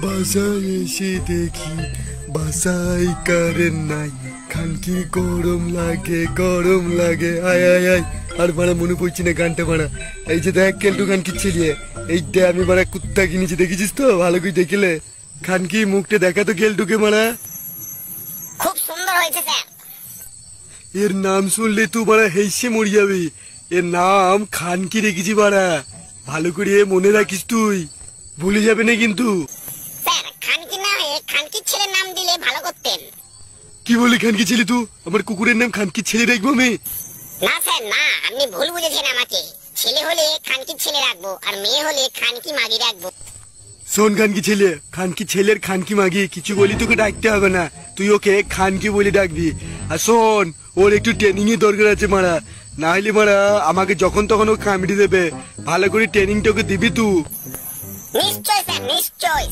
বাসায় এসে দেখি বাসায় কারেন্ট নাই, খানকি গরম লাগে আয় আয় আয়। আর মারা মনে পড়ছে না গানটা মারা। এই যে দেখ কেলটু খানকি ছেলিয়ে, এইটা আমি মারা কুত্তা কিনেছি, দেখেছিস তো? ভালো করে দেখলে খানকি মুখটা দেখা তো কেলটুকে মারা। খুব সুন্দর হয়েছে স্যার। এর নাম শুনলে তুই মারা হেসে মরি যাবি। এর নাম খানকি রেখেছি মারা, ভালো করে মনে রাখিস, তুই ভুলে যাবে না কিন্তু। স্যার খানকি না হয়ে খানকির ছেলের নাম দিলে ভালো করতেন। কি বলি খানকি ছেলে? তুই আমার কুকুরের নাম খানকি ছেলে রাখবো আমি? না স্যার না, আপনি ভুল বুঝেছেন আমাকে। ছেলে হলে খানকির ছেলে রাখবো, আর মেয়ে হলে খানকি মাগি রাখবো। শোন খানকি ছেলে, খানকি ছেলের খানকি মাগি কিছু বলি তোকে ডাকতে হবে না, তুই ওকে খানকি বলে ডাকবি। আর শোন, ওর একটু ট্রেনিং এর দরকার আছে মারা, না হলে মারা আমাকে যখন তখন ও কামড়ে দেবে। ভালো করে ট্রেনিংটা ওকে দিবি তুই। নিশ্চয় স্যার নিশ্চয়।